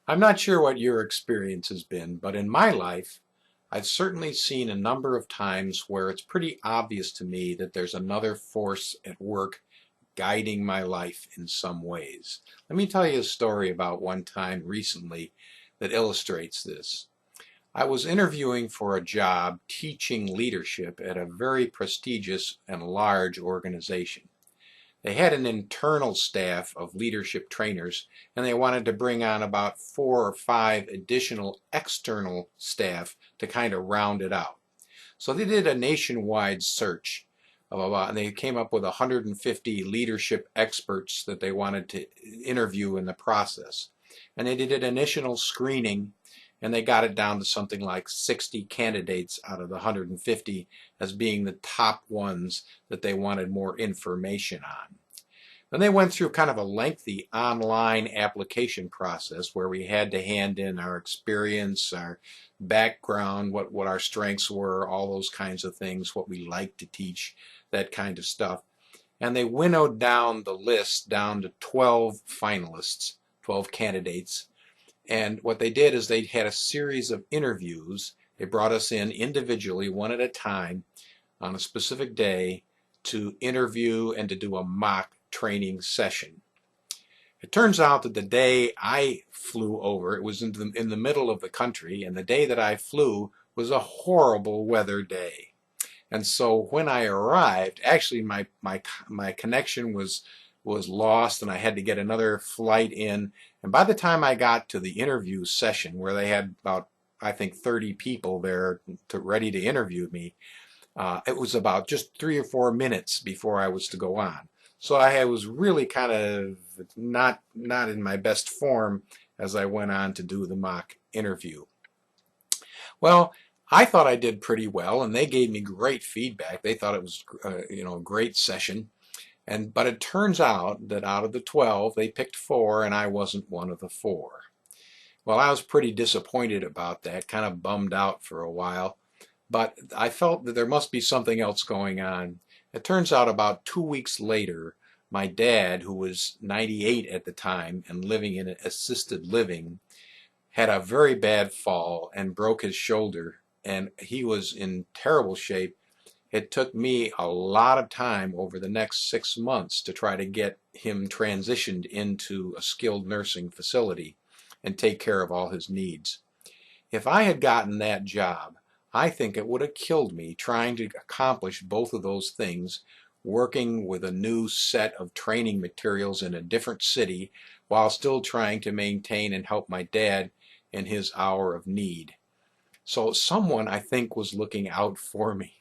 I'm not sure what your experience has been, but in my life, I've certainly seen a number of times where it's pretty obvious to me that there's another force at work guiding my life in some ways. Let me tell you a story about one time recently that illustrates this. I was interviewing for a job teaching leadership at a very prestigious and large organization. They had an internal staff of leadership trainers, and they wanted to bring on about 4 or 5 additional external staff to kind of round it out. So they did a nationwide search of about, and they came up with 150 leadership experts that they wanted to interview in the process. And they did an initial screening, and they got it down to something like 60 candidates out of the 150 as being the top ones that they wanted more information on. Then they went through kind of a lengthy online application process where we had to hand in our experience, our background, what our strengths were, all those kinds of things, what we like to teach, that kind of stuff. And they winnowed down the list down to 12 finalists, 12 candidates. And what they did is they had a series of interviews. They brought us in individually, one at a time, on a specific day to interview and to do a mock training session. It turns out that the day I flew over, it was in the middle of the country, and the day that I flew was a horrible weather day. And so when I arrived, actually my connection was lost, and I had to get another flight in. And by the time I got to the interview session, where they had about, I think, 30 people there ready to interview me, it was about just 3 or 4 minutes before I was to go on. So I was really kind of not in my best form as I went on to do the mock interview. Well, I thought I did pretty well, and they gave me great feedback. They thought it was a great session. But it turns out that out of the 12, they picked 4, and I wasn't one of the 4. Well, I was pretty disappointed about that, kind of bummed out for a while. But I felt that there must be something else going on. It turns out about 2 weeks later, my dad, who was 98 at the time and living in assisted living, had a very bad fall and broke his shoulder, and he was in terrible shape. It took me a lot of time over the next 6 months to try to get him transitioned into a skilled nursing facility and take care of all his needs. If I had gotten that job, I think it would have killed me trying to accomplish both of those things, working with a new set of training materials in a different city while still trying to maintain and help my dad in his hour of need. So someone, I think, was looking out for me.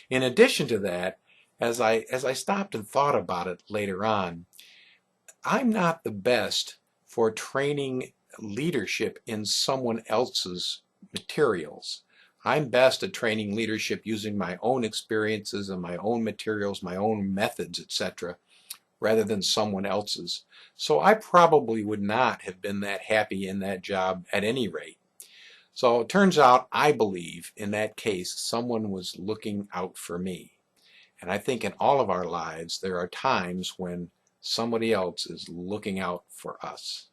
In addition to that, as I stopped and thought about it later on, I'm not the best for training leadership in someone else's materials. I'm best at training leadership using my own experiences and my own materials, my own methods, etc., rather than someone else's. So I probably would not have been that happy in that job at any rate. So it turns out, I believe, in that case, someone was looking out for me. And I think in all of our lives, there are times when somebody else is looking out for us.